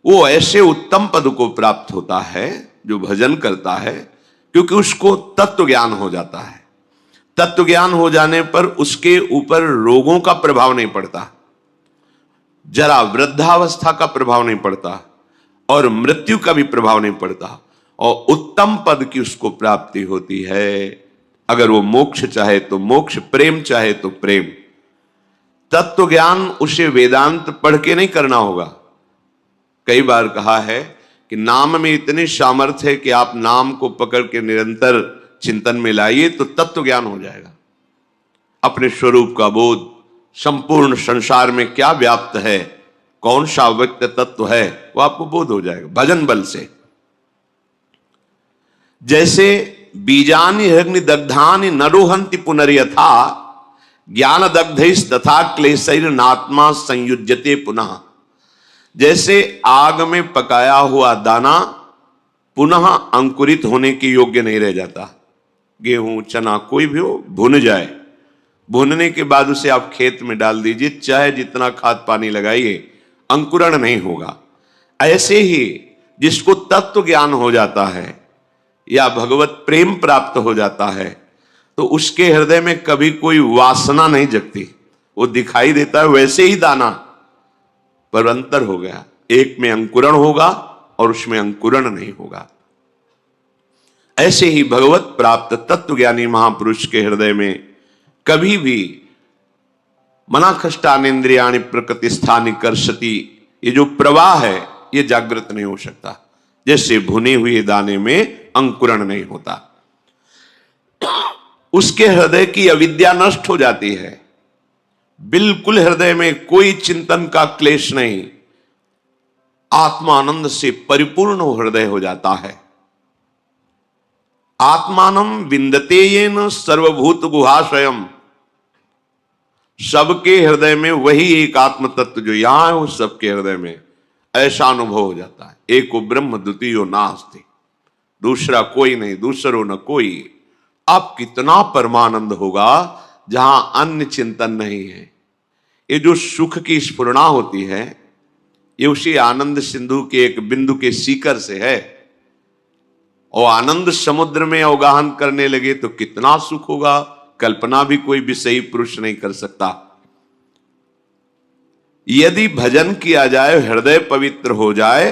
वो ऐसे उत्तम पद को प्राप्त होता है जो भजन करता है, क्योंकि उसको तत्व ज्ञान हो जाता है। तत्व ज्ञान हो जाने पर उसके ऊपर रोगों का प्रभाव नहीं पड़ता, जरा वृद्धावस्था का प्रभाव नहीं पड़ता और मृत्यु का भी प्रभाव नहीं पड़ता, और उत्तम पद की उसको प्राप्ति होती है। अगर वो मोक्ष चाहे तो मोक्ष, प्रेम चाहे तो प्रेम। तत्व ज्ञान उसे वेदांत पढ़ के नहीं करना होगा। कई बार कहा है कि नाम में इतनी सामर्थ्य है कि आप नाम को पकड़ के निरंतर चिंतन में लाइए तो तत्व ज्ञान हो जाएगा। अपने स्वरूप का बोध, संपूर्ण संसार में क्या व्याप्त है, कौन सा व्यक्त तत्व है, वो आपको बोध हो जाएगा भजन बल से। जैसे बीजानि अग्नि दग्धानि नरोहंति पुनर्यथा ज्ञान दग्धैस् तथा क्लेशैर्नात्मा संयुज्यते पुनः। जैसे आग में पकाया हुआ दाना पुनः अंकुरित होने के योग्य नहीं रह जाता। गेहूं, चना, कोई भी हो, भुन जाए, भुनने के बाद उसे आप खेत में डाल दीजिए, चाहे जितना खाद पानी लगाइए, अंकुरण नहीं होगा। ऐसे ही जिसको तत्व ज्ञान हो जाता है या भगवत प्रेम प्राप्त हो जाता है तो उसके हृदय में कभी कोई वासना नहीं जगती। वो दिखाई देता है वैसे ही दाना, पर अंतर हो गया, एक में अंकुरण होगा और उसमें अंकुरण नहीं होगा। ऐसे ही भगवत प्राप्त तत्वज्ञानी महापुरुष के हृदय में कभी भी मनाखष्टानेन्द्रियाणि प्रकृति स्थानि कर्षति, ये जो प्रवाह है ये जागृत नहीं हो सकता। जैसे भुने हुए दाने में अंकुरण नहीं होता, उसके हृदय की अविद्या नष्ट हो जाती है। बिल्कुल हृदय में कोई चिंतन का क्लेश नहीं, आत्मानंद से परिपूर्ण हृदय हो जाता है। आत्मानम विंदते येन सर्वभूत गुहाशयम। सबके हृदय में वही एक आत्म तत्व जो यहां है, वो सबके हृदय में ऐसा अनुभव हो जाता है। एको ब्रह्म द्वितीयो नास्ति, दूसरा कोई नहीं, दूसरो न कोई। अब कितना परमानंद होगा जहां अन्य चिंतन नहीं है। ये जो सुख की स्फुरणा होती है ये उसी आनंद सिंधु के एक बिंदु के सीकर से है, और आनंद समुद्र में अवगाहन करने लगे तो कितना सुख होगा, कल्पना भी कोई विषयी पुरुष नहीं कर सकता। यदि भजन किया जाए, हृदय पवित्र हो जाए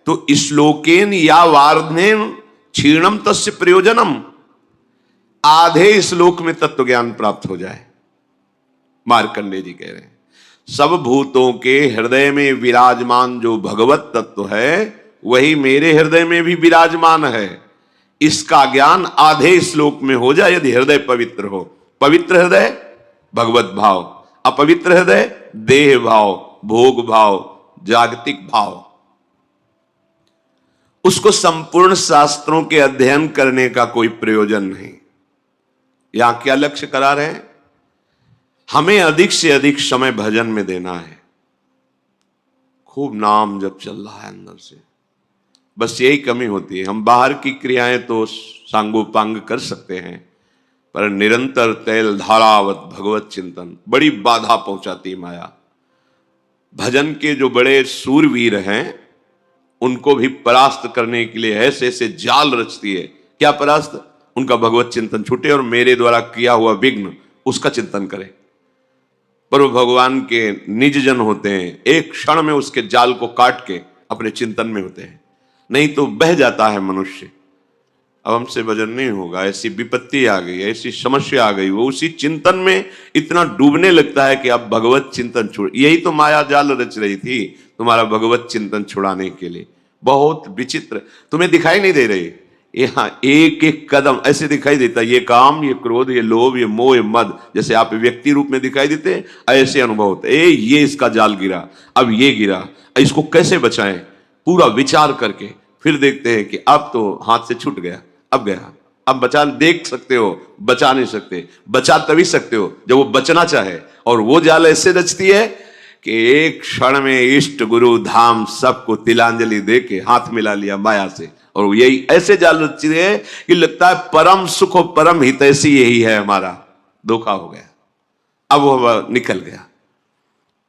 तो श्लोकेन या वार्धनेन क्षीणम तस्य प्रयोजनम, आधे श्लोक में तत्व ज्ञान प्राप्त हो जाए। मार्कंडेय जी कह रहे हैं सब भूतों के हृदय में विराजमान जो भगवत तत्व है वही मेरे हृदय में भी विराजमान है। इसका ज्ञान आधे श्लोक में हो जाए यदि हृदय पवित्र हो। पवित्र हृदय भगवत भाव, अपवित्र हृदय देह भाव, भोग भाव, जागतिक भाव। उसको संपूर्ण शास्त्रों के अध्ययन करने का कोई प्रयोजन नहीं। यहां क्या लक्ष्य करा रहे हैं, हमें अधिक से अधिक समय भजन में देना है। खूब नाम जब चल रहा है अंदर से, बस यही कमी होती है। हम बाहर की क्रियाएं तो सांगोपांग कर सकते हैं, पर निरंतर तैल धारावत भगवत चिंतन बड़ी बाधा पहुंचाती है माया। भजन के जो बड़े सूरवीर हैं उनको भी परास्त करने के लिए ऐसे ऐसे जाल रचती है। क्या परास्त? उनका भगवत चिंतन छूटे और मेरे द्वारा किया हुआ विघ्न उसका चिंतन करें। पर वो भगवान के निज जन होते हैं, एक क्षण में उसके जाल को काट के अपने चिंतन में होते हैं, नहीं तो बह जाता है मनुष्य। अब हमसे भजन नहीं होगा, ऐसी विपत्ति आ गई, ऐसी समस्या आ गई, वो उसी चिंतन में इतना डूबने लगता है कि अब भगवत चिंतन छोड़। यही तो माया जाल रच रही थी तुम्हारा भगवत चिंतन छुड़ाने के लिए। बहुत विचित्र, तुम्हें दिखाई नहीं दे रही, यहाँ एक एक कदम ऐसे दिखाई देता, ये काम, ये क्रोध, ये लोभ, ये मोह, ये मद, जैसे आप व्यक्ति रूप में दिखाई देते हैं, ऐसे अनुभव होते। ये इसका जाल गिरा, अब ये गिरा, इसको कैसे बचाएं, पूरा विचार करके फिर देखते हैं कि अब तो हाथ से छूट गया, अब गया, अब बचा। देख सकते हो, बचा नहीं सकते। बचा तभी सकते हो जब वो बचना चाहे, और वो जाल ऐसे रचती है कि एक क्षण में इष्ट गुरु धाम सबको तिलांजलि दे के हाथ मिला लिया माया से। और यही ऐसे जाल रचती है कि लगता है परम सुख और परम हितैषी यही है हमारा। धोखा हो गया, अब वो निकल गया।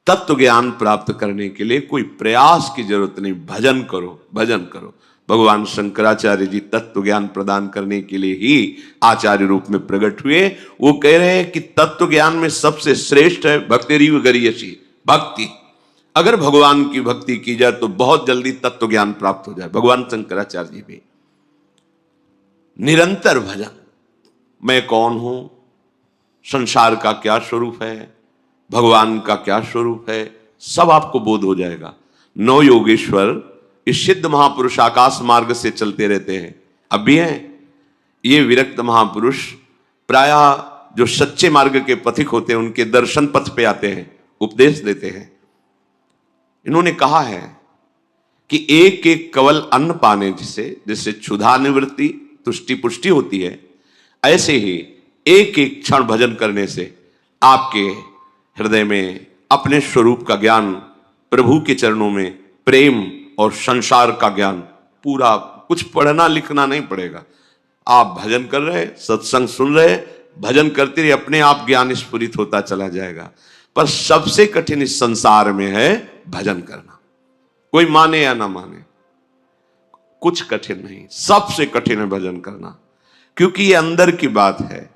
तत्व ज्ञान प्राप्त करने के लिए कोई प्रयास की जरूरत नहीं, भजन करो, भजन करो। भगवान शंकराचार्य जी तत्व ज्ञान प्रदान करने के लिए ही आचार्य रूप में प्रकट हुए। वो कह रहे हैं कि तत्व ज्ञान में सबसे श्रेष्ठ है भक्तिरीव गरीयसी, भक्ति। अगर भगवान की भक्ति की जाए तो बहुत जल्दी तत्व ज्ञान प्राप्त हो जाए। भगवान शंकराचार्य जी भी निरंतर भजन, मैं कौन हूं, संसार का क्या स्वरूप है, भगवान का क्या स्वरूप है, सब आपको बोध हो जाएगा। नौ योगेश्वर इस सिद्ध महापुरुष आकाश मार्ग से चलते रहते हैं, अब भी हैं। ये विरक्त महापुरुष प्रायः जो सच्चे मार्ग के पथिक होते हैं उनके दर्शन पथ पे आते हैं, उपदेश देते हैं। इन्होंने कहा है कि एक एक कवल अन्न पाने जिससे क्षुधा निवृत्ति तुष्टि पुष्टि होती है, ऐसे ही एक एक क्षण भजन करने से आपके हृदय में अपने स्वरूप का ज्ञान, प्रभु के चरणों में प्रेम और संसार का ज्ञान, पूरा कुछ पढ़ना लिखना नहीं पड़ेगा। आप भजन कर रहे, सत्संग सुन रहे, भजन करते रहिए, अपने आप ज्ञान स्फुरित होता चला जाएगा। पर सबसे कठिन इस संसार में है भजन करना। कोई माने या ना माने, कुछ कठिन नहीं, सबसे कठिन है भजन करना, क्योंकि ये अंदर की बात है।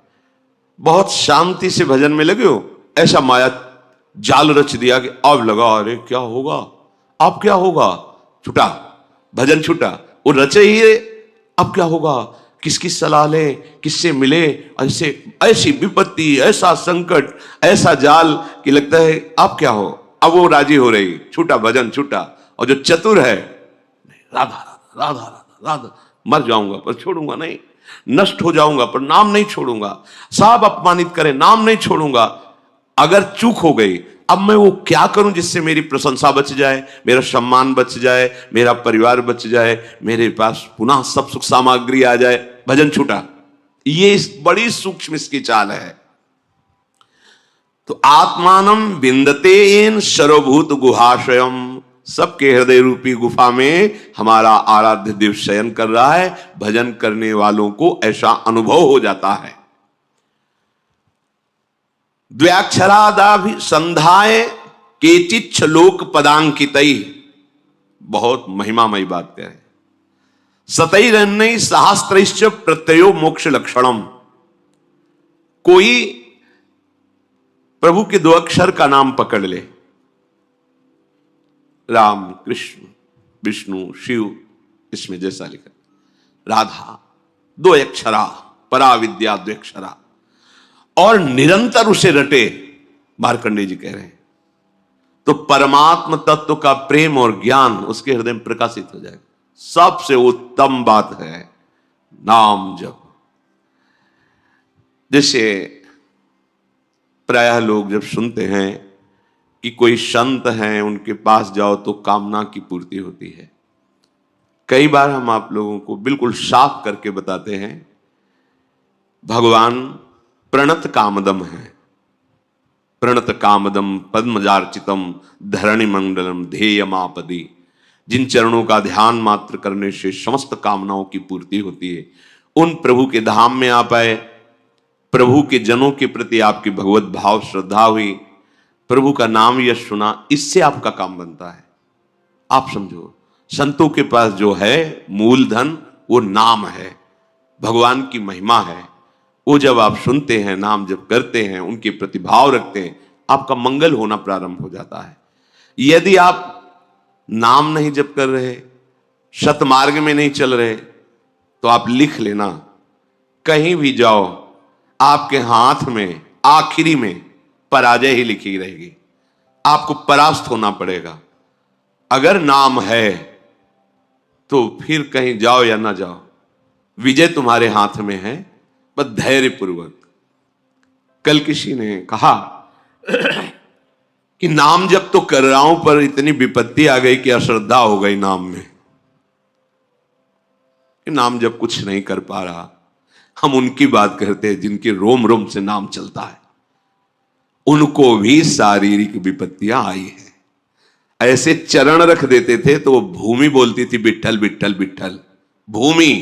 बहुत शांति से भजन में लगे हो, ऐसा माया जाल रच दिया कि अब लगा अरे क्या होगा, अब क्या होगा, छुटा भजन, छुटा। वो रचे ही अब क्या होगा, किसकी सलाह ले, किससे मिले, ऐसे ऐसी विपत्ति, ऐसा संकट, ऐसा जाल कि लगता है अब क्या हो। अब वो राजी हो रही, छूटा भजन, छूटा। और जो चतुर है, राधा राधा राधा राधा, मर जाऊंगा पर छोड़ूंगा नहीं, नष्ट हो जाऊंगा पर नाम नहीं छोड़ूंगा, सब अपमानित करें नाम नहीं छोड़ूंगा। अगर चूक हो गई, अब मैं वो क्या करूं जिससे मेरी प्रशंसा बच जाए, मेरा सम्मान बच जाए, मेरा परिवार बच जाए, मेरे पास पुनः सब सुख सामग्री आ जाए, भजन छूटा। ये बड़ी सूक्ष्म इसकी चाल है। तो आत्मानम विंदते एन सर्वभूत गुहाशयम, सबके हृदय रूपी गुफा में हमारा आराध्य देव शयन कर रहा है। भजन करने वालों को ऐसा अनुभव हो जाता है। द्व्याक्षरादाभि संधाय केचिच्छ लोक पदांकितई, बहुत महिमामयी बात कह रहे। सतैरन्नई सहस्त्रैश्च प्रत्ययो मोक्ष लक्षणम, कोई प्रभु के दो अक्षर का नाम पकड़ ले, राम कृष्ण विष्णु शिव, इसमें जैसा लिखा राधा, दो अक्षरा परा विद्या द्व्यक्षरा, और निरंतर उसे रटे, मार्कंडेय जी कह रहे हैं, तो परमात्म तत्व का प्रेम और ज्ञान उसके हृदय में प्रकाशित हो जाएगा। सबसे उत्तम बात है नाम जप। जैसे प्रायः लोग जब सुनते हैं कि कोई संत हैं उनके पास जाओ तो कामना की पूर्ति होती है, कई बार हम आप लोगों को बिल्कुल साफ करके बताते हैं, भगवान प्रणत कामदम है। प्रणत कामदम पद्मजार्चितम धरणि मंडलम ध्येयमापदी, जिन चरणों का ध्यान मात्र करने से समस्त कामनाओं की पूर्ति होती है, उन प्रभु के धाम में आप आए, प्रभु के जनों के प्रति आपकी भगवत भाव श्रद्धा हुई, प्रभु का नाम यश सुना, इससे आपका काम बनता है। आप समझो, संतों के पास जो है मूलधन वो नाम है, भगवान की महिमा है। वो जब आप सुनते हैं, नाम जब करते हैं, उनके प्रति भाव रखते हैं, आपका मंगल होना प्रारंभ हो जाता है। यदि आप नाम नहीं जप कर रहे, सतमार्ग में नहीं चल रहे, तो आप लिख लेना, कहीं भी जाओ आपके हाथ में आखिरी में पराजय ही लिखी रहेगी, आपको परास्त होना पड़ेगा। अगर नाम है तो फिर कहीं जाओ या ना जाओ, विजय तुम्हारे हाथ में है, बस धैर्य पूर्वक। कल किसी ने कहा कि नाम जब तो कर रहा हूं पर इतनी विपत्ति आ गई कि अश्रद्धा हो गई नाम में, कि नाम जब कुछ नहीं कर पा रहा। हम उनकी बात करते हैं जिनके रोम रोम से नाम चलता है, उनको भी शारीरिक विपत्तियां आई है। ऐसे चरण रख देते थे तो वो भूमि बोलती थी विट्ठल विट्ठल विट्ठल, भूमि।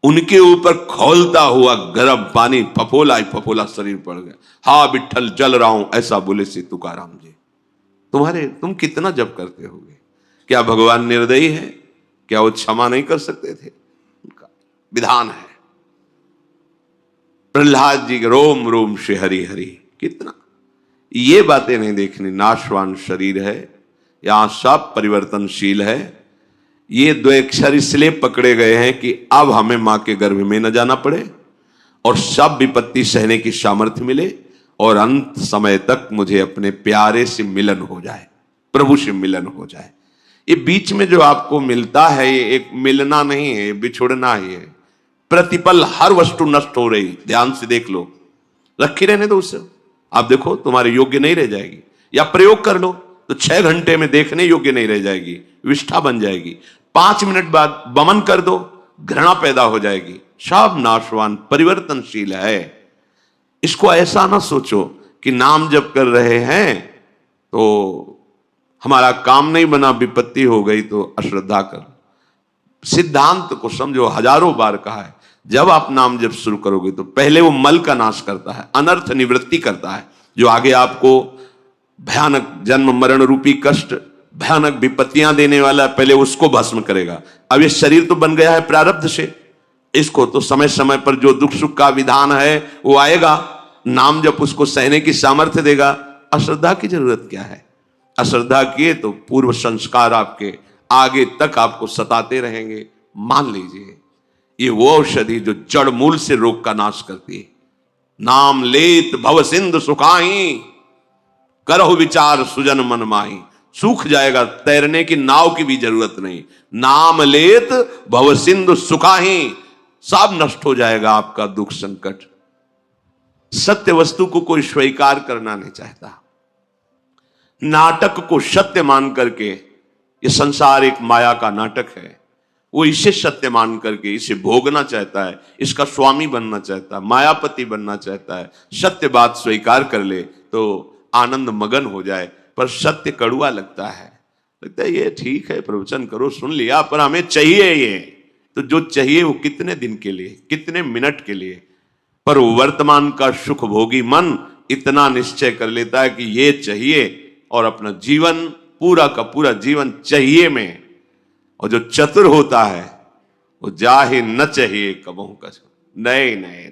उनके ऊपर खौलता हुआ गर्म पानी फफोला ही फफोला शरीर पड़ गया। हा विठल जल रहा हूं, ऐसा बोले श्री तुकाराम जी। तुम कितना जप करते होगे? क्या भगवान निर्दयी है? क्या वो क्षमा नहीं कर सकते थे? उनका विधान है। प्रहलाद जी के रोम रोम से हरि हरि, कितना ये बातें नहीं देखनी। नाशवान शरीर है, यहां सब परिवर्तनशील है। ये दो अक्षर इसलिए पकड़े गए हैं कि अब हमें मां के गर्भ में न जाना पड़े और सब विपत्ति सहने की सामर्थ्य मिले और अंत समय तक मुझे अपने प्यारे से मिलन हो जाए, प्रभु से मिलन हो जाए। ये बीच में जो आपको मिलता है, ये एक मिलना नहीं है, बिछुड़ना ही है। प्रतिपल हर वस्तु नष्ट हो रही, ध्यान से देख लो, रखी रहने दो उससे। आप देखो तुम्हारे योग्य नहीं रह जाएगी, या प्रयोग कर लो तो 6 घंटे में देखने योग्य नहीं रह जाएगी, विष्ठा बन जाएगी। 5 मिनट बाद वमन कर दो, घृणा पैदा हो जाएगी। सब नाशवान परिवर्तनशील है। इसको ऐसा ना सोचो कि नाम जप कर रहे हैं तो हमारा काम नहीं बना, विपत्ति हो गई तो अश्रद्धा कर। सिद्धांत को समझो, हजारों बार कहा है, जब आप नाम जप शुरू करोगे तो पहले वो मल का नाश करता है, अनर्थ निवृत्ति करता है, जो आगे आपको भयानक जन्म मरण रूपी कष्ट, भयानक विपत्तियां देने वाला है, पहले उसको भस्म करेगा। अब ये शरीर तो बन गया है प्रारब्ध से, इसको तो समय समय पर जो दुख सुख का विधान है वो आएगा, नाम जप उसको सहने की सामर्थ्य देगा। अश्रद्धा की जरूरत क्या है? अश्रद्धा किए तो पूर्व संस्कार आपके आगे तक आपको सताते रहेंगे। मान लीजिए ये वो औषधि जो जड़ मूल से रोग का नाश करती है। नाम लेत भव सिंधु सुखाही, करहु विचार सुजन मन माही। सूख जाएगा, तैरने की नाव की भी जरूरत नहीं। नाम लेत भव सिंधु सुखाही, सब नष्ट हो जाएगा आपका दुख संकट। सत्य वस्तु को कोई स्वीकार करना नहीं चाहता। नाटक को सत्य मान करके, ये संसार एक माया का नाटक है, वो इसे सत्य मान करके इसे भोगना चाहता है, इसका स्वामी बनना चाहता है, मायापति बनना चाहता है। सत्य बात स्वीकार कर ले तो आनंद मगन हो जाए, पर सत्य कड़ुआ लगता है। लगता है ये ठीक है, प्रवचन करो, सुन लिया, पर हमें चाहिए ये। तो जो चाहिए वो कितने दिन के लिए, कितने मिनट के लिए, पर वर्तमान का सुख भोगी मन इतना निश्चय कर लेता है कि ये चाहिए और अपना जीवन पूरा का पूरा जीवन चाहिए में। और जो चतुर होता है वो जाहे न चाहिए कबहू का नहीं नहीं,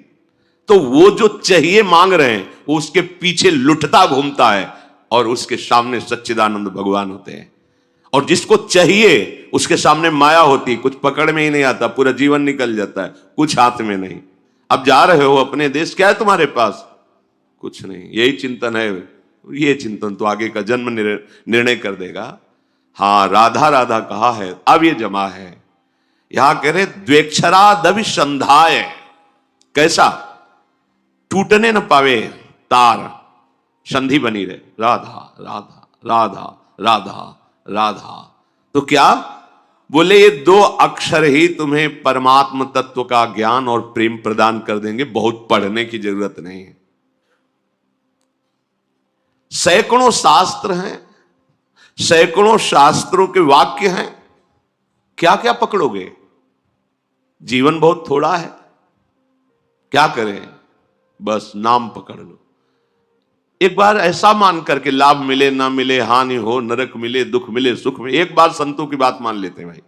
तो वो जो चाहिए मांग रहे हैं वो उसके पीछे लुटता घूमता है और उसके सामने सच्चिदानंद भगवान होते हैं। और जिसको चाहिए उसके सामने माया होती है, कुछ पकड़ में ही नहीं आता, पूरा जीवन निकल जाता है, कुछ हाथ में नहीं। अब जा रहे हो अपने देश, क्या है तुम्हारे पास? कुछ नहीं। यही चिंतन है, ये चिंतन तो आगे का जन्म निर्णय कर देगा। हाँ, राधा राधा कहा है, अब ये जमा है। यहां कह रहे द्वेक्षरा दविसंधाय, कैसा? टूटने न पावे तार, संधि बनी रहे, राधा राधा राधा राधा राधा। तो क्या बोले? ये 2 अक्षर ही तुम्हें परमात्म तत्व का ज्ञान और प्रेम प्रदान कर देंगे, बहुत पढ़ने की जरूरत नहीं है। सैकड़ों शास्त्र हैं, सैकड़ों शास्त्रों के वाक्य हैं, क्या क्या पकड़ोगे? जीवन बहुत थोड़ा है, क्या करें? बस नाम पकड़ लो। एक बार ऐसा मान करके, लाभ मिले ना मिले, हानि हो, नरक मिले, दुख मिले, सुख मिले, एक बार संतों की बात मान लेते हैं भाई।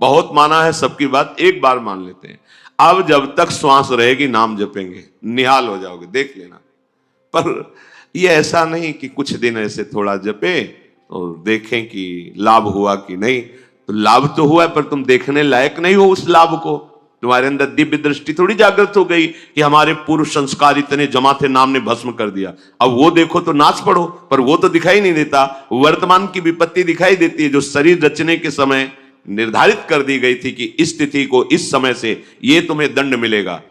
बहुत माना है सबकी बात, एक बार मान लेते हैं। अब जब तक श्वास रहेगी नाम जपेंगे, निहाल हो जाओगे, देख लेना। पर ये ऐसा नहीं कि कुछ दिन ऐसे थोड़ा जपे और देखें कि लाभ हुआ कि नहीं। तो लाभ तो हुआ है, पर तुम देखने लायक नहीं हो उस लाभ को। तुम्हारे अंदर दिव्य दृष्टि थोड़ी जागृत हो गई कि हमारे पूर्व संस्कार इतने जमा थे, नाम ने भस्म कर दिया। अब वो देखो तो नाच पड़ो, पर वो तो दिखाई नहीं देता। वर्तमान की विपत्ति दिखाई देती है, जो शरीर रचने के समय निर्धारित कर दी गई थी कि इस तिथि को इस समय से ये तुम्हें दंड मिलेगा।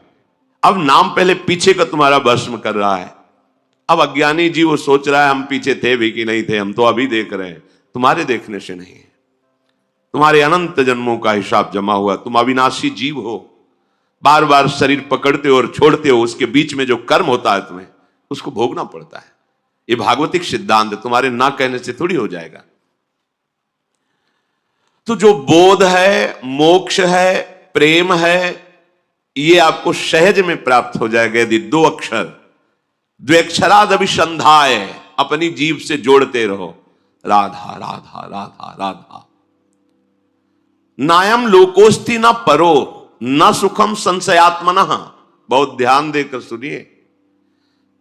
अब नाम पहले पीछे का तुम्हारा भस्म कर रहा है। अब अज्ञानी जी वो सोच रहा है हम पीछे थे भी कि नहीं थे, हम तो अभी देख रहे हैं। तुम्हारे देखने से नहीं है, तुम्हारे अनंत जन्मों का हिसाब जमा हुआ। तुम अविनाशी जीव हो, बार बार शरीर पकड़ते हो और छोड़ते हो, उसके बीच में जो कर्म होता है तुम्हें उसको भोगना पड़ता है। ये भागवतिक सिद्धांत तुम्हारे ना कहने से थोड़ी हो जाएगा। तो जो बोध है, मोक्ष है, प्रेम है, ये आपको सहज में प्राप्त हो जाएगा यदि दो अक्षर द्व्यक्षराद अभिसंधाय अपनी जीभ से जोड़ते रहो, राधा राधा राधा राधा। नायम लोकोस्ति न परो न सुखम संशयात्मनः, बहुत ध्यान देकर सुनिए।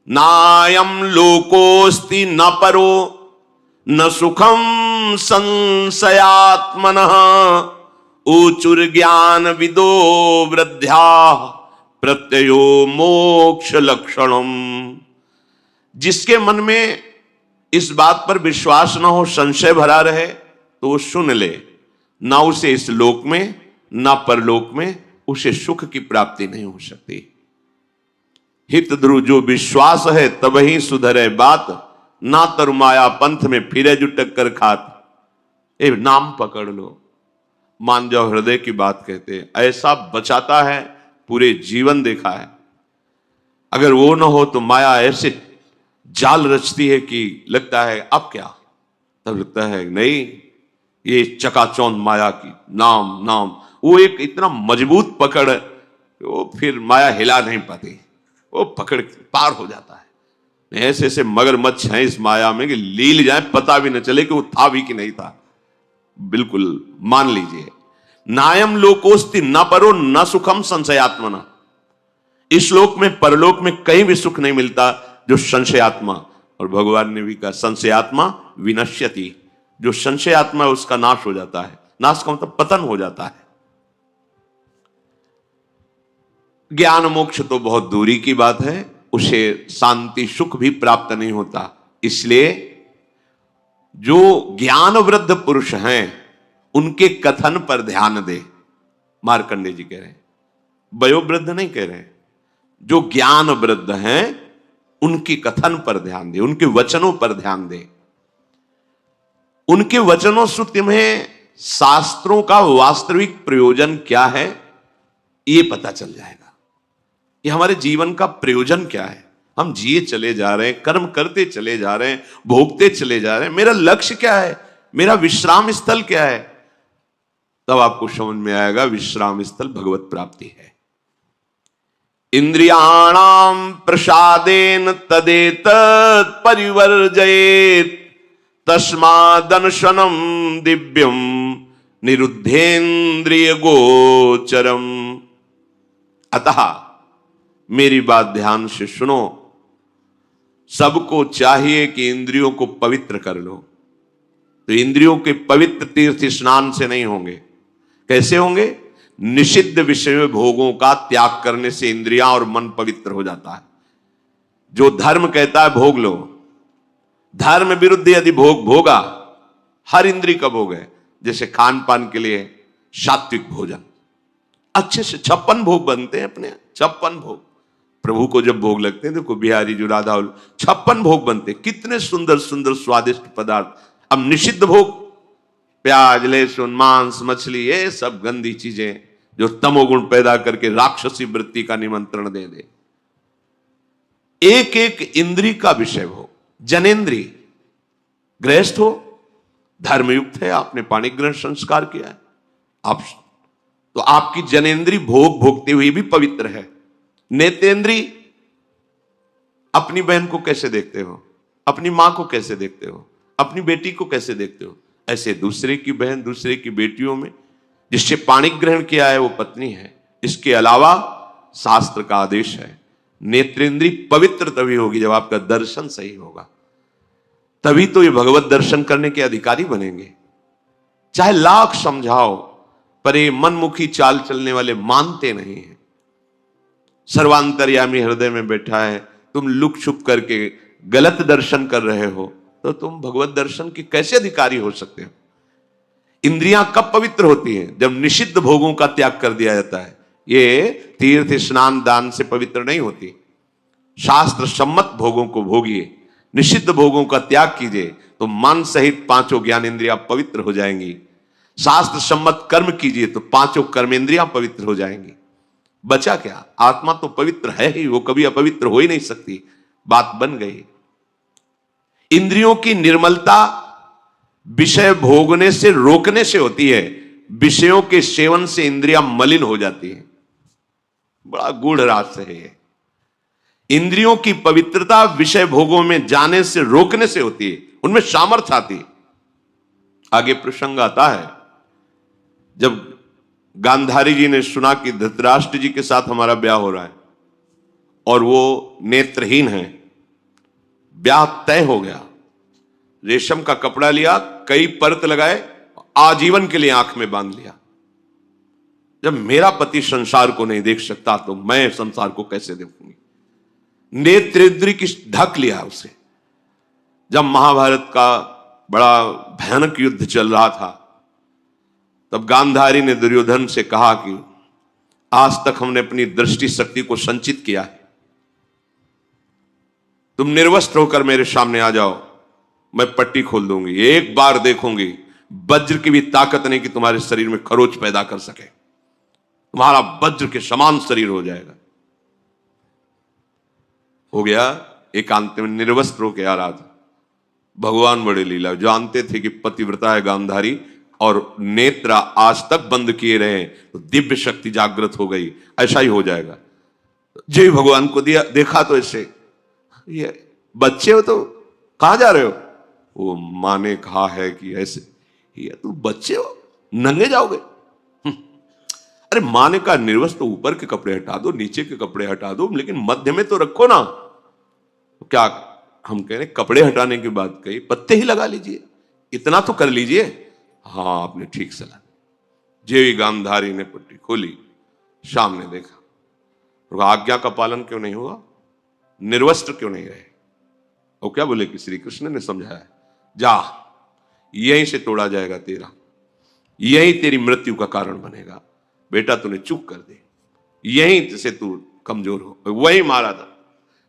नायम लोकोस्ति न परो न सुखम संशयात्मनः, ऊचुर ज्ञान विदो वृद्ध्या प्रत्ययो मोक्ष लक्षणम। जिसके मन में इस बात पर विश्वास न हो, संशय भरा रहे, तो वो सुन ले, ना उसे इस लोक में ना परलोक में उसे सुख की प्राप्ति नहीं हो सकती। हित ध्रुव जो विश्वास है तब ही सुधरे बात, ना तरु माया पंथ में फिरे जो टक्कर खात। ए नाम पकड़ लो, मान जाओ हृदय की बात कहते, ऐसा बचाता है, पूरे जीवन देखा है। अगर वो न हो तो माया ऐसे जाल रचती है कि लगता है अब क्या, तब लगता है नहीं, ये चकाचौंध माया की नाम नाम, वो एक इतना मजबूत पकड़, वो फिर माया हिला नहीं पाती, वो पकड़ पार हो जाता है। ऐसे ऐसे मगरमच्छ हैं इस माया में कि लील जाए पता भी न चले कि वो था भी कि नहीं था। बिल्कुल मान लीजिए, नायम लोकोस्ति न परो न सुखम संशयात्मना। इस लोक में परलोक में कहीं भी सुख नहीं मिलता जो संशयात्मा, और भगवान ने भी कहा संशयात्मा विनश्यति, जो संशयात्मा है उसका नाश हो जाता है। नाश का मतलब पतन हो जाता है। ज्ञान मोक्ष तो बहुत दूरी की बात है, उसे शांति सुख भी प्राप्त नहीं होता। इसलिए जो ज्ञान वृद्ध पुरुष हैं उनके कथन पर ध्यान दे। मार्कंडे जी कह रहे हैं, वयोवृद्ध नहीं कह रहे हैं, जो ज्ञान वृद्ध हैं उनके कथन पर ध्यान दे, उनके वचनों पर ध्यान दे। उनके वचनों से में शास्त्रों का वास्तविक प्रयोजन क्या है ये पता चल जाएगा। ये हमारे जीवन का प्रयोजन क्या है। हम जिए चले जा रहे हैं, कर्म करते चले जा रहे हैं, भोगते चले जा रहे हैं, मेरा लक्ष्य क्या है, मेरा विश्राम स्थल क्या है। तब आपको समझ में आएगा विश्राम स्थल भगवत प्राप्ति है। इंद्रियाणाम प्रसादेन तदेतत् परिवर्जयेत्, तस्मादनशनम दिव्यम निरुद्धेन्द्रिय गोचरम। अतः मेरी बात ध्यान से सुनो, सबको चाहिए कि इंद्रियों को पवित्र कर लो। तो इंद्रियों के पवित्र तीर्थ स्नान से नहीं होंगे। कैसे होंगे? निषिद्ध विषय भोगों का त्याग करने से इंद्रियां और मन पवित्र हो जाता है। जो धर्म कहता है भोग लो, धर्म विरुद्ध यदि भोग भोगा, हर इंद्रिय का भोग है। जैसे खान पान के लिए सात्विक भोजन, अच्छे से 56 भोग बनते हैं अपने, 56 भोग प्रभु को जब भोग लगते हैं। देखो बिहारी जो राधा 56 भोग बनते, कितने सुंदर सुंदर स्वादिष्ट पदार्थ। अब निषिद्ध भोग, प्याज लहसुन मांस मछली, ये सब गंदी चीजें जो तमोगुण पैदा करके राक्षसी वृत्ति का निमंत्रण दे दे। एक एक इंद्री का विषय हो। जनेन्द्री गृहस्थ हो, धर्मयुक्त है, आपने पाणी ग्रहण संस्कार किया है, आप तो आपकी जनेन्द्री भोग भोगते हुए भी पवित्र है। नेतेंद्री, अपनी बहन को कैसे देखते हो, अपनी मां को कैसे देखते हो, अपनी बेटी को कैसे देखते हो, ऐसे दूसरे की बहन दूसरे की बेटियों में जिससे पाणी ग्रहण किया है वो पत्नी है। इसके अलावा शास्त्र का आदेश है, नेत्रेंद्री पवित्र तभी होगी जब आपका दर्शन सही होगा, तभी तो ये भगवत दर्शन करने के अधिकारी बनेंगे। चाहे लाख समझाओ पर ये मनमुखी चाल चलने वाले मानते नहीं हैं। सर्वांतर्यामी हृदय में बैठा है, तुम लुक छुप करके गलत दर्शन कर रहे हो, तो तुम भगवत दर्शन के कैसे अधिकारी हो सकते हो। इंद्रियां कब पवित्र होती हैं? जब निषिद्ध भोगों का त्याग कर दिया जाता है। ये तीर्थ स्नान दान से पवित्र नहीं होती। शास्त्र सम्मत भोगों को भोगिए, निषिद्ध भोगों का त्याग कीजिए, तो मन सहित 5 ज्ञानेंद्रियां पवित्र हो जाएंगी। शास्त्र सम्मत कर्म कीजिए तो 5 कर्मेंद्रियां पवित्र हो जाएंगी। बचा क्या? आत्मा तो पवित्र है ही, वो कभी अपवित्र हो ही नहीं सकती। बात बन गई। इंद्रियों की निर्मलता विषय भोगने से रोकने से होती है। विषयों के सेवन से इंद्रियां मलिन हो जाती हैं। बड़ा गूढ़ रहस्य है ये। इंद्रियों की पवित्रता विषय भोगों में जाने से रोकने से होती है, उनमें सामर्थ्य आती है। आगे प्रसंग आता है, जब गांधारी जी ने सुना कि धृतराष्ट्र जी के साथ हमारा ब्याह हो रहा है और वो नेत्रहीन है, ब्याह तय हो गया, रेशम का कपड़ा लिया, कई परत लगाए, आजीवन के लिए आंख में बांध लिया। जब मेरा पति संसार को नहीं देख सकता तो मैं संसार को कैसे देखूंगी। नेत्रेंद्री की ढक लिया उसे। जब महाभारत का बड़ा भयानक युद्ध चल रहा था, तब गांधारी ने दुर्योधन से कहा कि आज तक हमने अपनी दृष्टि शक्ति को संचित किया है, तुम निर्वस्त्र होकर मेरे सामने आ जाओ, मैं पट्टी खोल दूंगी, एक बार देखूंगी, वज्र की भी ताकत नहीं कि तुम्हारे शरीर में खरोच पैदा कर सके, तुम्हारा वज्र के समान शरीर हो जाएगा। हो गया, एकांत में निर्वस्त्र होकर आ रहा था। भगवान बड़े लीला, जानते थे कि पतिव्रता है गांधारी और नेत्र आज तक बंद किए रहे तो दिव्य शक्ति जागृत हो गई, ऐसा ही हो जाएगा। जय भगवान को दिया, देखा तो ऐसे, ये बच्चे हो तो कहां जा रहे हो? वो मां ने कहा है कि ऐसे, ये तुम बच्चे हो, नंगे जाओगे? अरे मां ने कहा निर्वस्त्र, ऊपर के कपड़े हटा दो, नीचे के कपड़े हटा दो, लेकिन मध्य में तो रखो ना। तो क्या हम कह रहे, कपड़े हटाने की बात कही, पत्ते ही लगा लीजिए, इतना तो कर लीजिए। हाँ, आपने ठीक सलाह। जेवी गांधारी ने पट्टी खोली, सामने देखा, तो आज्ञा का पालन क्यों नहीं हुआ, निर्वस्त्र क्यों नहीं रहे? और क्या बोले कि श्री कृष्ण ने समझाया, जा यहीं से तोड़ा जाएगा तेरा, यही तेरी मृत्यु का कारण बनेगा, बेटा तूने चूक कर दी, यहीं से तू कमजोर हो। वही मारा था,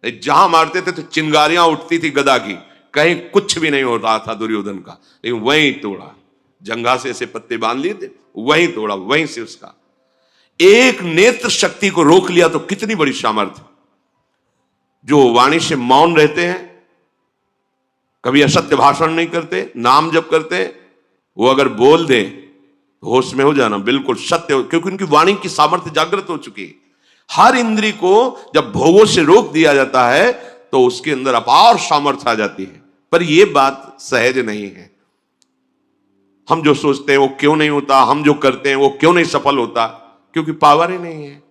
जहां मारते थे तो चिंगारियां उठती थी गदा की, कहीं कुछ भी नहीं हो रहा था दुर्योधन का, लेकिन वहीं तोड़ा, जंघा से ऐसे पत्ते बांध लिए थे, वहीं तोड़ा, वहीं से उसका एक नेत्र शक्ति को रोक लिया। तो कितनी बड़ी सामर्थ्य। जो वाणी से मौन रहते हैं, कभी असत्य भाषण नहीं करते, नाम जप करते, वो अगर बोल दे तो होश में हो जाना, बिल्कुल सत्य हो, क्योंकि उनकी वाणी की सामर्थ्य जागृत हो चुकी है। हर इंद्री को जब भोगों से रोक दिया जाता है तो उसके अंदर अपार सामर्थ्य आ जाती है। पर यह बात सहज नहीं है। हम जो सोचते हैं वो क्यों नहीं होता, हम जो करते हैं वो क्यों नहीं सफल होता, क्योंकि पावर ही नहीं है।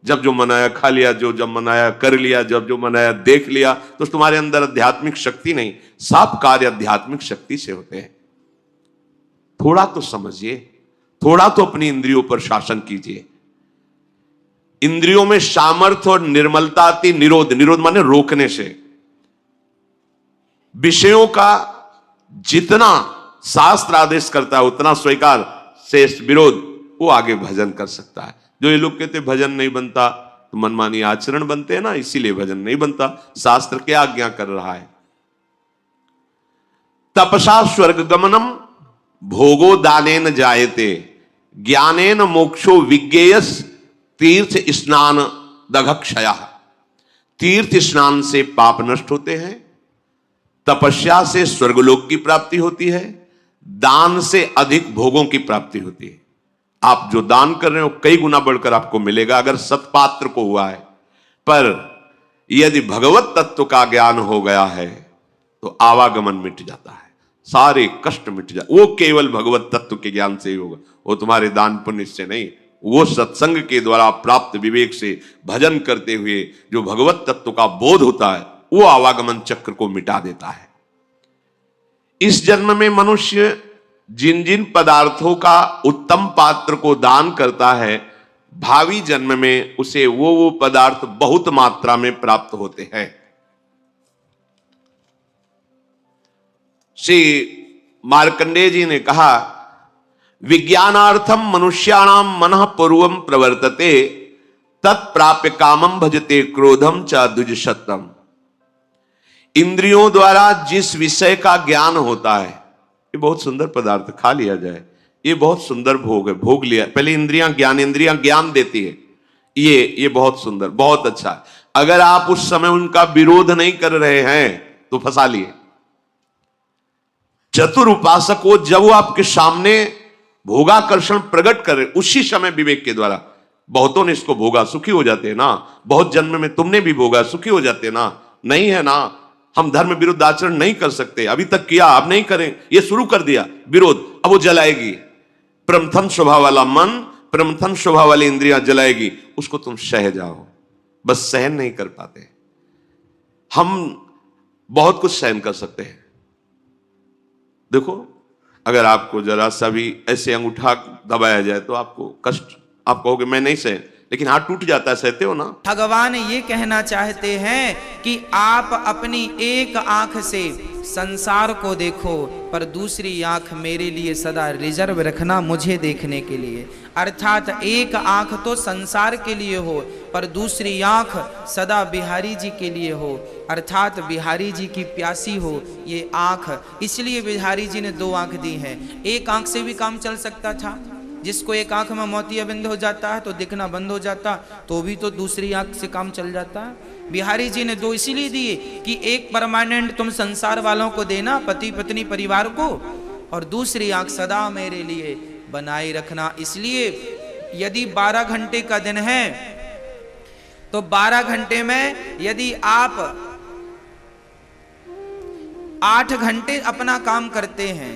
जब जो मनाया खा लिया, जब मनाया कर लिया, जब जो मनाया देख लिया, तो तुम्हारे अंदर आध्यात्मिक शक्ति नहीं। सब कार्य आध्यात्मिक शक्ति से होते हैं। थोड़ा तो समझिए, थोड़ा तो अपनी इंद्रियों पर शासन कीजिए। इंद्रियों में सामर्थ्य और निर्मलता आती, निरोध, निरोध माने रोकने से। विषयों का जितना शास्त्र आदेश करता है उतना स्वीकार, शेष विरोध, वो आगे भजन कर सकता है। जो ये लोग कहते भजन नहीं बनता, तो मनमानी आचरण बनते हैं ना, इसीलिए भजन नहीं बनता। शास्त्र क्या आज्ञा कर रहा है? तपसा स्वर्ग गमनम भोगो दानेन जायते, ज्ञानेन मोक्षो विज्ञेयस तीर्थ स्नान दघक्षया। तीर्थ स्नान से पाप नष्ट होते हैं, तपस्या से स्वर्गलोक की प्राप्ति होती है, दान से अधिक भोगों की प्राप्ति होती है। आप जो दान कर रहे हो कई गुना बढ़कर आपको मिलेगा अगर सत्पात्र को हुआ है। पर यदि भगवत तत्व का ज्ञान हो गया है तो आवागमन मिट जाता है, सारे कष्ट मिट जाते। वो केवल भगवत तत्व के ज्ञान से ही होगा, वो तुम्हारे दान पुण्य से नहीं। वो सत्संग के द्वारा प्राप्त विवेक से भजन करते हुए जो भगवत तत्व का बोध होता है, वो आवागमन चक्र को मिटा देता है। इस जन्म में मनुष्य जिन जिन पदार्थों का उत्तम पात्र को दान करता है, भावी जन्म में उसे वो पदार्थ बहुत मात्रा में प्राप्त होते हैं। श्री मार्कंडेय जी ने कहा, विज्ञानार्थम मनुष्याणाम मनः पूर्वम प्रवर्तते, तत्प्राप्य कामम भजते क्रोधम च द्विजशतम। इंद्रियों द्वारा जिस विषय का ज्ञान होता है, ये बहुत सुंदर पदार्थ, खा लिया जाए, ये बहुत सुंदर भोग है, भोग लिया, पहले इंद्रियां ज्ञान देती है, ये बहुत सुंदर, बहुत अच्छा है। अगर आप उस समय उनका विरोध नहीं कर रहे हैं तो फंसा लिए। चतुर उपासक को जब वो आपके सामने भोगाकर्षण प्रकट करे, उसी समय विवेक के द्वारा बहुतों ने इसको भोगा, सुखी हो जाते हैं ना। बहुत जन्म में तुमने भी भोगा, सुखी हो जाते ना। नहीं है ना, हम धर्म विरुद्ध आचरण नहीं कर सकते। अभी तक किया, अब नहीं करें, ये शुरू कर दिया विरोध, अब वो जलाएगी। प्रमथन स्वभाव वाला मन, प्रमथन स्वभाव वाली इंद्रियां जलाएगी, उसको तुम सह जाओ। बस सहन नहीं कर पाते। हम बहुत कुछ सहन कर सकते हैं। देखो, अगर आपको जरा सा भी ऐसे अंगूठा दबाया जाए तो आपको कष्ट, आप कहोगे मैं नहीं सहन, लेकिन हाथ टूट जाता है, सहते हो ना। भगवान ये कहना चाहते हैं कि आप अपनी एक आंख से संसार को देखो, पर दूसरी आंख मेरे लिए सदा रिजर्व रखना, मुझे देखने के लिए। अर्थात एक आंख तो संसार के लिए हो, पर दूसरी आंख सदा बिहारी जी के लिए हो, अर्थात बिहारी जी की प्यासी हो ये आंख। इसलिए बिहारी जी ने दो आंख दी हैं। एक आंख से भी काम चल सकता था, जिसको एक आंख में मोतियाबिंद हो जाता है तो दिखना बंद हो जाता, तो भी तो दूसरी आंख से काम चल जाता है। बिहारी जी ने दो इसीलिए दिए कि एक परमानेंट तुम संसार वालों को देना, पति पत्नी परिवार को, और दूसरी आंख सदा मेरे लिए बनाए रखना। इसलिए यदि 12 घंटे का दिन है तो 12 घंटे में यदि आप 8 घंटे अपना काम करते हैं,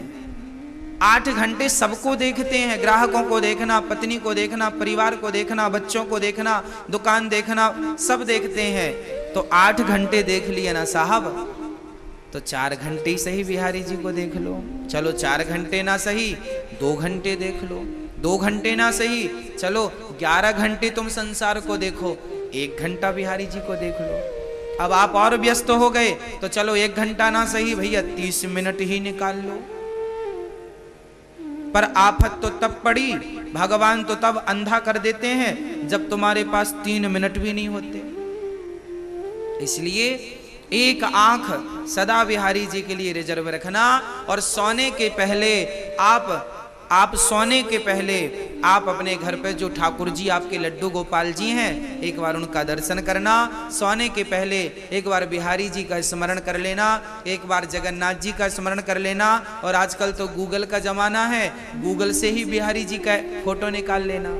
8 घंटे सबको देखते हैं, ग्राहकों को देखना, पत्नी को देखना, परिवार को देखना, बच्चों को देखना, दुकान देखना, सब देखते हैं, तो 8 घंटे देख लिए ना साहब, तो 4 घंटे ही सही बिहारी जी को देख लो। चलो 4 घंटे ना सही 2 घंटे देख लो, 2 घंटे ना सही चलो 11 घंटे तुम संसार को देखो, 1 घंटा बिहारी जी को देख लो। अब आप और व्यस्त हो गए तो चलो 1 घंटा ना सही भैया 30 मिनट ही निकाल लो। पर आफत तो तब पड़ी, भगवान तो तब अंधा कर देते हैं जब तुम्हारे पास 3 मिनट भी नहीं होते। इसलिए एक आंख सदा बिहारी जी के लिए रिजर्व रखना, और सोने के पहले आप सोने के पहले आप अपने घर पे जो ठाकुर जी आपके लड्डू गोपाल जी हैं, एक बार उनका दर्शन करना। सोने के पहले एक बार बिहारी जी का स्मरण कर लेना, एक बार जगन्नाथ जी का स्मरण कर लेना। और आजकल तो गूगल का जमाना है, गूगल से ही बिहारी जी का फोटो निकाल लेना,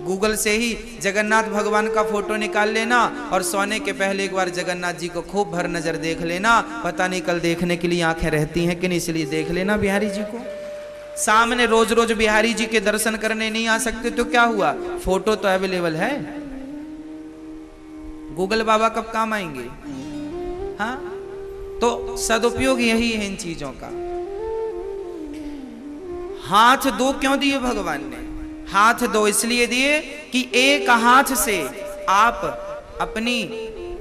गूगल से ही जगन्नाथ भगवान का फोटो निकाल लेना, और सोने के पहले एक बार जगन्नाथ जी को खूब भर नजर देख लेना। पता नहीं कल देखने के लिए आंखें रहती हैं कि नहीं, इसलिए देख लेना बिहारी जी को। सामने रोज रोज बिहारी जी के दर्शन करने नहीं आ सकते तो क्या हुआ, फोटो तो अवेलेबल है। गूगल बाबा कब काम आएंगे? हाँ, तो सदुपयोग यही है इन चीजों का। हाथ दो क्यों दिए भगवान ने? हाथ दो इसलिए दिए कि एक हाथ से आप अपनी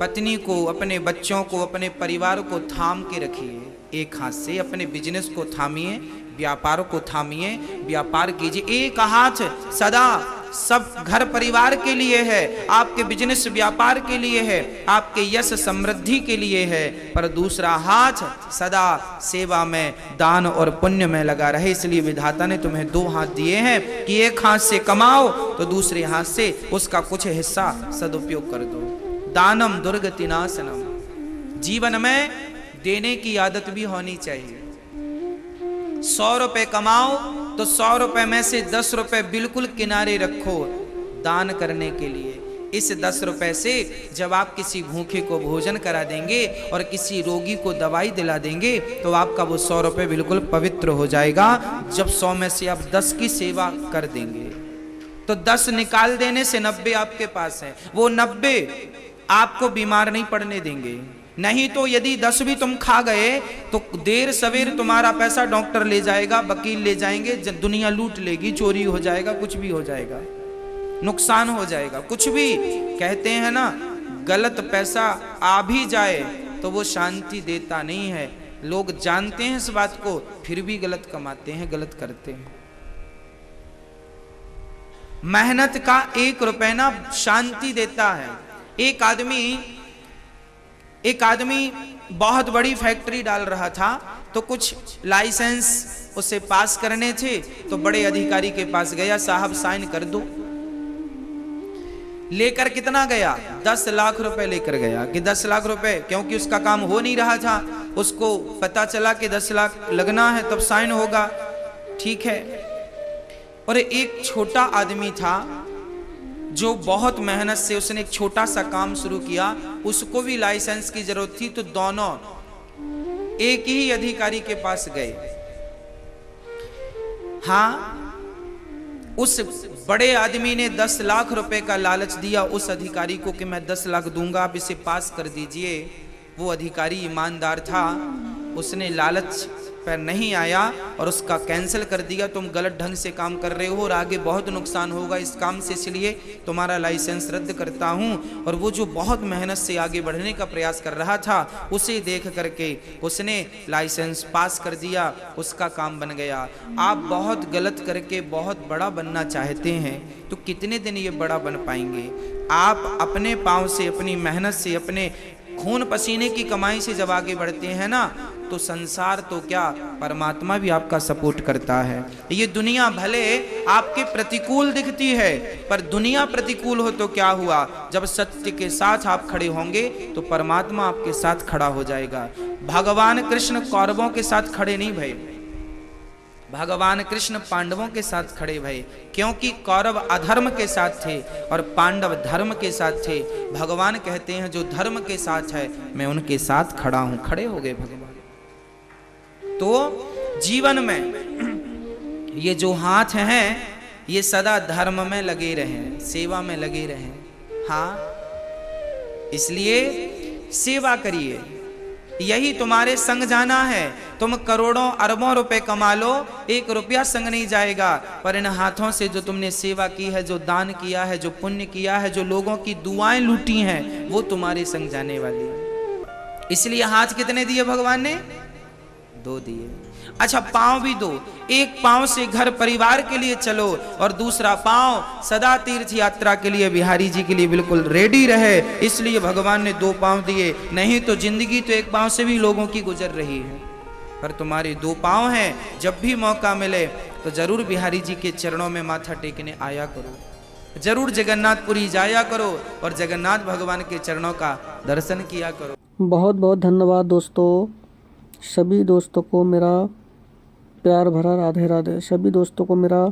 पत्नी को, अपने बच्चों को, अपने परिवार को थाम के रखिए। एक हाथ से अपने बिजनेस को थामिए, व्यापार को थामिए, व्यापार कीजिए। एक हाथ सदा सब घर परिवार के लिए है, आपके बिजनेस व्यापार के लिए है, आपके यश समृद्धि के लिए है, पर दूसरा हाथ सदा सेवा में, दान और पुण्य में लगा रहे। इसलिए विधाता ने तुम्हें 2 हाथ दिए हैं कि एक हाथ से कमाओ तो दूसरे हाथ से उसका कुछ हिस्सा सदुपयोग कर दो। दानम दुर्गति नाशनम। जीवन में देने की आदत भी होनी चाहिए। 100 रुपए कमाओ तो 100 रुपए में से 10 रुपए बिल्कुल किनारे रखो दान करने के लिए। इस 10 रुपए से जब आप किसी भूखे को भोजन करा देंगे और किसी रोगी को दवाई दिला देंगे तो आपका वो 100 रुपए बिल्कुल पवित्र हो जाएगा। जब 100 में से आप 10 की सेवा कर देंगे तो 10 निकाल देने से 90 आपके पास है। वो 90 आपको बीमार नहीं पड़ने देंगे। नहीं तो यदि 10 भी तुम खा गए तो देर सवेर तुम्हारा पैसा डॉक्टर ले जाएगा, वकील ले जाएंगे, दुनिया लूट लेगी, चोरी हो जाएगा, कुछ भी हो जाएगा, नुकसान हो जाएगा। कुछ भी कहते हैं ना, गलत पैसा आ भी जाए तो वो शांति देता नहीं है। लोग जानते हैं इस बात को, फिर भी गलत कमाते हैं, गलत करते हैं। मेहनत का 1 रुपया ना शांति देता है। एक आदमी बहुत बड़ी फैक्ट्री डाल रहा था, तो कुछ लाइसेंस उसे पास करने थे, तो बड़े अधिकारी के पास गया, साहब साइन कर दो। लेकर कितना गया? 10 लाख रुपए लेकर गया कि 10 लाख रुपए, क्योंकि उसका काम हो नहीं रहा था, उसको पता चला कि 10 लाख लगना है तब साइन होगा, ठीक है। और एक छोटा आदमी था, जो बहुत मेहनत से उसने एक छोटा सा काम शुरू किया, उसको भी लाइसेंस की जरूरत थी, तो दोनों एक ही अधिकारी के पास गए। हाँ, उस बड़े आदमी ने 10 लाख रुपए का लालच दिया उस अधिकारी को कि मैं 10 लाख दूंगा, आप इसे पास कर दीजिए। वो अधिकारी ईमानदार था, उसने लालच पर नहीं आया और उसका कैंसिल कर दिया। तुम गलत ढंग से काम कर रहे हो और आगे बहुत नुकसान होगा इस काम से, इसलिए तुम्हारा लाइसेंस रद्द करता हूं। और वो जो बहुत मेहनत से आगे बढ़ने का प्रयास कर रहा था, उसे देख करके उसने लाइसेंस पास कर दिया, उसका काम बन गया। आप बहुत गलत करके बहुत बड़ा बनना चाहते हैं तो कितने दिन ये बड़ा बन पाएंगे? आप अपने पाँव से, अपनी मेहनत से, अपने खून पसीने की कमाई से जब आगे बढ़ते हैं ना, तो संसार तो क्या, परमात्मा भी आपका सपोर्ट करता है। ये दुनिया भले आपके प्रतिकूल दिखती है, पर दुनिया प्रतिकूल हो तो क्या हुआ, जब सत्य के साथ आप खड़े होंगे तो परमात्मा आपके साथ खड़ा हो जाएगा। भगवान कृष्ण कौरवों के साथ खड़े नहीं भये, भगवान कृष्ण पांडवों के साथ खड़े भये, क्योंकि कौरव अधर्म के साथ थे और पांडव धर्म के साथ थे। भगवान कहते हैं जो धर्म के साथ है मैं उनके साथ खड़ा हूं। खड़े हो गए भगवान। तो जीवन में ये जो हाथ हैं ये सदा धर्म में लगे रहें, सेवा में लगे रहें। हाँ, इसलिए सेवा करिए, यही तुम्हारे संग जाना है। तुम करोड़ों अरबों रुपए कमा लो, 1 रुपया संग नहीं जाएगा, पर इन हाथों से जो तुमने सेवा की है, जो दान किया है, जो पुण्य किया है, जो लोगों की दुआएं लूटी हैं, वो तुम्हारे संग जाने वाली है। इसलिए हाथ कितने दिए भगवान ने? 2 दिए। अच्छा, पांव भी 2। एक पांव से घर परिवार के लिए चलो और दूसरा पांव सदा तीर्थ यात्रा के लिए, बिहारी जी के लिए बिल्कुल रेडी रहे। इसलिए भगवान ने 2 पांव दिए, नहीं तो जिंदगी तो एक पांव से भी लोगों की गुजर रही है, पर तुम्हारे 2 पांव हैं। जब भी मौका मिले तो जरूर बिहारी जी के चरणों में माथा टेकने आया करो, जरूर जगन्नाथपुरी जाया करो और जगन्नाथ भगवान के चरणों का दर्शन किया करो। बहुत बहुत धन्यवाद दोस्तों। सभी दोस्तों को मेरा प्यार भरा राधे राधे। सभी दोस्तों को मेरा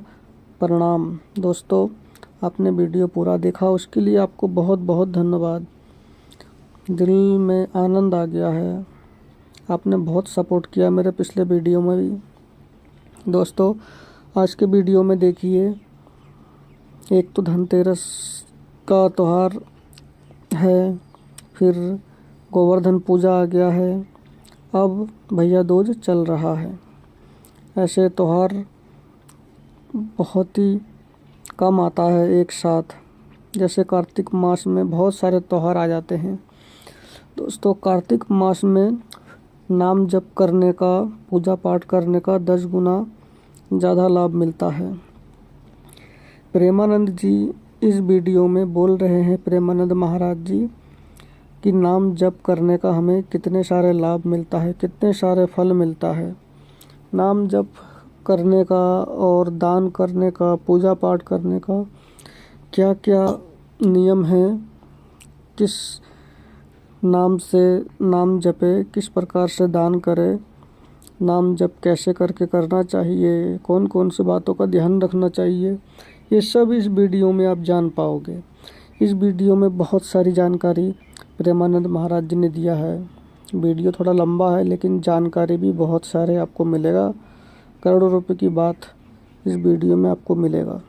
प्रणाम। दोस्तों, आपने वीडियो पूरा देखा उसके लिए आपको बहुत बहुत धन्यवाद। दिल में आनंद आ गया है, आपने बहुत सपोर्ट किया मेरे पिछले वीडियो में भी। दोस्तों, आज के वीडियो में देखिए, एक तो धनतेरस का त्यौहार है, फिर गोवर्धन पूजा आ गया है, अब भैया दूज चल रहा है। ऐसे त्यौहार बहुत ही कम आता है एक साथ। जैसे कार्तिक मास में बहुत सारे त्यौहार आ जाते हैं। दोस्तों, कार्तिक मास में नाम जप करने का, पूजा पाठ करने का 10 गुना ज़्यादा लाभ मिलता है। प्रेमानंद जी इस वीडियो में बोल रहे हैं, प्रेमानंद महाराज जी, कि नाम जप करने का हमें कितने सारे लाभ मिलता है, कितने सारे फल मिलता है। नाम जप करने का और दान करने का, पूजा पाठ करने का क्या क्या नियम है, किस नाम से नाम जपे, किस प्रकार से दान करे, नाम जप कैसे करके करना चाहिए, कौन कौन सी बातों का ध्यान रखना चाहिए, ये सब इस वीडियो में आप जान पाओगे। इस वीडियो में बहुत सारी जानकारी प्रेमानंद महाराज जी ने दिया है। वीडियो थोड़ा लंबा है लेकिन जानकारी भी बहुत सारे आपको मिलेगा। करोड़ों रुपए की बात इस वीडियो में आपको मिलेगा।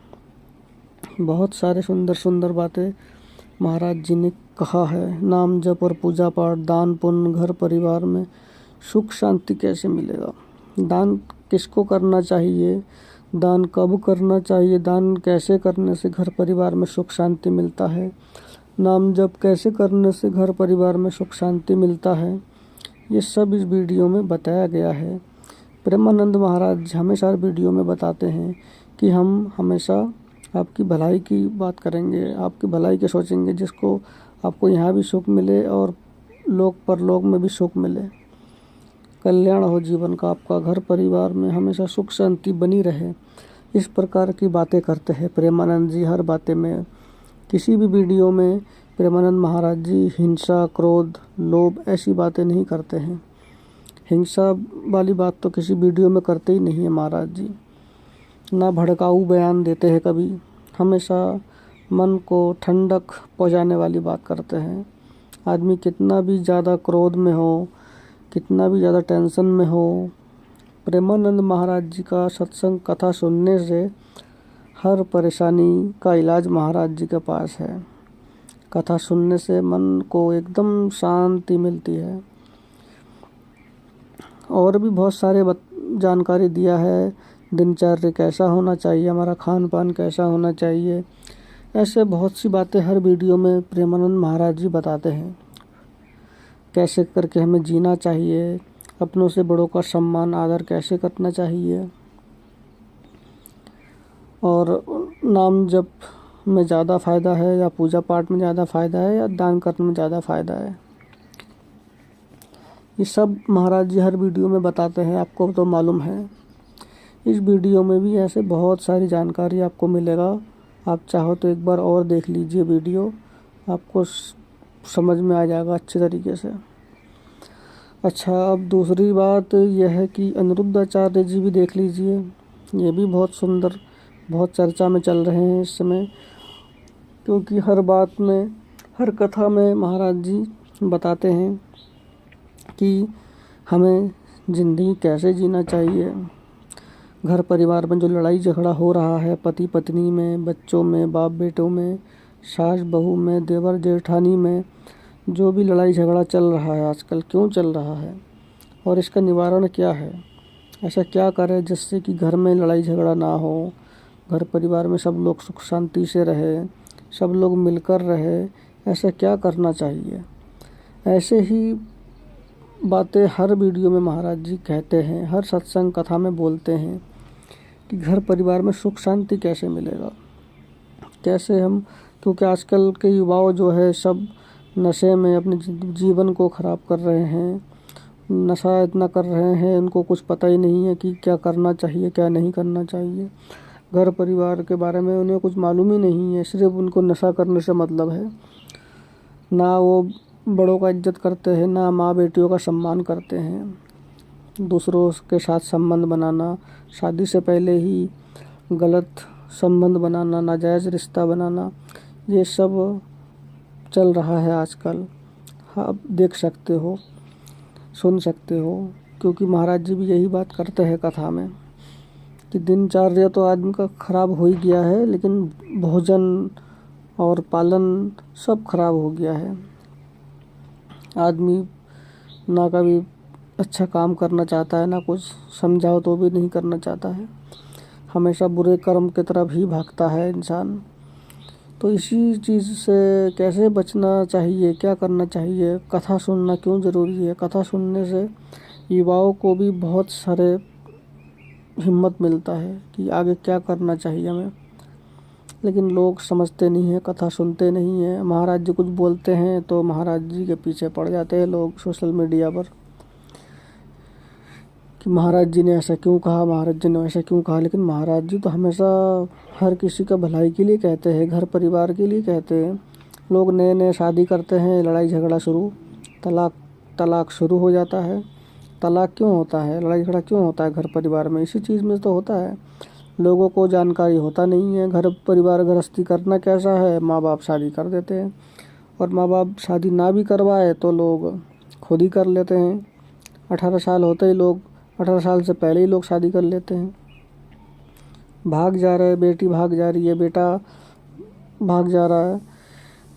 बहुत सारे सुंदर सुंदर बातें महाराज जी ने कहा है। नाम जप और पूजा पाठ, दान पुण्य, घर परिवार में सुख शांति कैसे मिलेगा, दान किसको करना चाहिए, दान कब करना चाहिए, दान कैसे करने से घर परिवार में सुख शांति मिलता है, नाम जप कैसे करने से घर परिवार में सुख शांति मिलता है, ये सब इस वीडियो में बताया गया है। प्रेमानंद महाराज हमेशा वीडियो में बताते हैं कि हम हमेशा आपकी भलाई की बात करेंगे, आपकी भलाई के सोचेंगे, जिसको आपको यहाँ भी सुख मिले और लोक परलोक में भी सुख मिले, कल्याण हो जीवन का, आपका घर परिवार में हमेशा सुख शांति बनी रहे। इस प्रकार की बातें करते हैं प्रेमानंद जी हर बातें में। किसी भी वीडियो में प्रेमानंद महाराज जी हिंसा, क्रोध, लोभ ऐसी बातें नहीं करते हैं। हिंसा वाली बात तो किसी वीडियो में करते ही नहीं है महाराज जी। ना भड़काऊ बयान देते हैं कभी, हमेशा मन को ठंडक पहुंचाने वाली बात करते हैं। आदमी कितना भी ज़्यादा क्रोध में हो, कितना भी ज़्यादा टेंशन में हो, प्रेमानंद महाराज जी का सत्संग कथा सुनने से हर परेशानी का इलाज महाराज जी के पास है। कथा सुनने से मन को एकदम शांति मिलती है। और भी बहुत सारे जानकारी दिया है, दिनचर्या कैसा होना चाहिए, हमारा खान पान कैसा होना चाहिए, ऐसे बहुत सी बातें हर वीडियो में प्रेमानंद महाराज जी बताते हैं। कैसे करके हमें जीना चाहिए, अपनों से बड़ों का सम्मान आदर कैसे करना चाहिए, और नाम जप में ज़्यादा फ़ायदा है या पूजा पाठ में ज़्यादा फ़ायदा है या दान करने में ज़्यादा फ़ायदा है। ये सब महाराज जी हर वीडियो में बताते हैं, आपको तो मालूम है। इस वीडियो में भी ऐसे बहुत सारी जानकारी आपको मिलेगा। आप चाहो तो एक बार और देख लीजिए वीडियो, आपको समझ में आ जाएगा अच्छे तरीके से। अच्छा, अब दूसरी बात यह है कि अनिरुद्धाचार्य जी भी देख लीजिए। ये भी बहुत सुंदर, बहुत चर्चा में चल रहे हैं इस समय, क्योंकि हर बात में, हर कथा में महाराज जी बताते हैं कि हमें ज़िंदगी कैसे जीना चाहिए। घर परिवार में जो लड़ाई झगड़ा हो रहा है, पति पत्नी में, बच्चों में, बाप बेटों में, सास बहू में, देवर जेठानी में, जो भी लड़ाई झगड़ा चल रहा है आजकल, क्यों चल रहा है और इसका निवारण क्या है, ऐसा क्या करें जिससे कि घर में लड़ाई झगड़ा ना हो, घर परिवार में सब लोग सुख शांति से रहे, सब लोग मिलकर रहे, ऐसा क्या करना चाहिए। ऐसे ही बातें हर वीडियो में महाराज जी कहते हैं, हर सत्संग कथा में बोलते हैं कि घर परिवार में सुख शांति कैसे मिलेगा, कैसे हम, क्योंकि आजकल के युवाओं जो है सब नशे में अपने जीवन को ख़राब कर रहे हैं, नशा इतना कर रहे हैं, उनको कुछ पता ही नहीं है कि क्या करना चाहिए क्या नहीं करना चाहिए। घर परिवार के बारे में उन्हें कुछ मालूम ही नहीं है, सिर्फ उनको नशा करने से मतलब है। ना वो बड़ों का इज्जत करते हैं, ना माँ बेटियों का सम्मान करते हैं। दूसरों के साथ संबंध बनाना, शादी से पहले ही गलत संबंध बनाना, नाजायज़ रिश्ता बनाना, ये सब चल रहा है आजकल। आप देख सकते हो, सुन सकते हो, क्योंकि महाराज जी भी यही बात करते हैं कथा में कि दिनचर्या तो आदमी का ख़राब हो ही गया है, लेकिन भोजन और पालन सब खराब हो गया है। आदमी ना कभी अच्छा काम करना चाहता है, ना कुछ समझाओ तो भी नहीं करना चाहता है, हमेशा बुरे कर्म की तरफ ही भागता है इंसान। तो इसी चीज़ से कैसे बचना चाहिए, क्या करना चाहिए, कथा सुनना क्यों ज़रूरी है। कथा सुनने से युवाओं को भी बहुत सारे हिम्मत मिलता है कि आगे क्या करना चाहिए हमें, लेकिन लोग समझते नहीं हैं, कथा सुनते नहीं हैं। महाराज जी कुछ बोलते हैं तो महाराज जी के पीछे पड़ जाते हैं लोग सोशल मीडिया पर कि महाराज जी ने ऐसा क्यों कहा, महाराज जी ने ऐसा क्यों कहा। लेकिन महाराज जी तो हमेशा हर किसी का भलाई के लिए कहते हैं, घर परिवार के लिए कहते हैं। लोग नए नए शादी करते हैं, लड़ाई झगड़ा शुरू, तलाक शुरू हो जाता है। तलाक क्यों होता है, लड़ाई झगड़ा क्यों होता है घर परिवार में, इसी चीज़ में तो होता है। लोगों को जानकारी होता नहीं है घर परिवार गृहस्थी करना कैसा है, माँ बाप शादी कर देते हैं, और माँ बाप शादी ना भी करवाए तो लोग खुद ही कर लेते हैं। 18 साल होते ही लोग, 18 साल से पहले ही लोग शादी कर लेते हैं। भाग जा रहे, बेटी भाग जा रही है, बेटा भाग जा रहा है,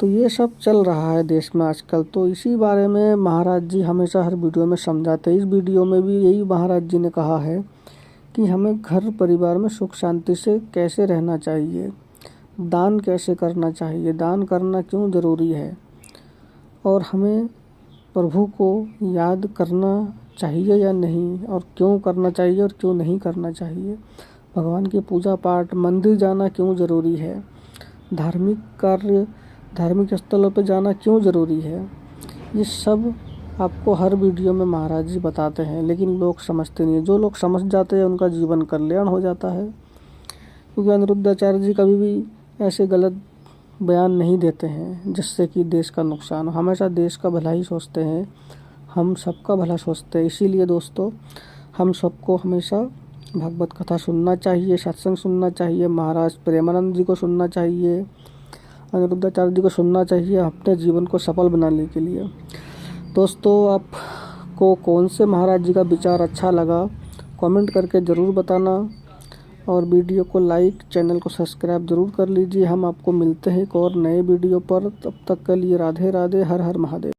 तो ये सब चल रहा है देश में आजकल। तो इसी बारे में महाराज जी हमेशा हर वीडियो में समझाते हैं। इस वीडियो में भी यही महाराज जी ने कहा है कि हमें घर परिवार में सुख शांति से कैसे रहना चाहिए, दान कैसे करना चाहिए, दान करना क्यों ज़रूरी है, और हमें प्रभु को याद करना चाहिए या नहीं, और क्यों करना चाहिए और क्यों नहीं करना चाहिए, भगवान की पूजा पाठ, मंदिर जाना क्यों ज़रूरी है, धार्मिक कार्य, धार्मिक स्थलों पर जाना क्यों ज़रूरी है। ये सब आपको हर वीडियो में महाराज जी बताते हैं, लेकिन लोग समझते नहीं हैं। जो लोग समझ जाते हैं उनका जीवन कल्याण हो जाता है, क्योंकि अनिरुद्धाचार्य जी कभी भी ऐसे गलत बयान नहीं देते हैं जिससे कि देश का नुकसान हो। हमेशा देश का भला ही सोचते हैं, हम सबका भला सोचते हैं। इसीलिए दोस्तों, हम सबको हमेशा भागवत कथा सुनना चाहिए, सत्संग सुनना चाहिए, महाराज प्रेमानंद जी को सुनना चाहिए, अनिरुद्धाचार्य जी को सुनना चाहिए अपने जीवन को सफल बनाने के लिए। दोस्तों, आपको कौन से महाराज जी का विचार अच्छा लगा कमेंट करके ज़रूर बताना, और वीडियो को लाइक, चैनल को सब्सक्राइब ज़रूर कर लीजिए। हम आपको मिलते हैं एक और नए वीडियो पर। तब तक के लिए राधे राधे, हर हर महादेव।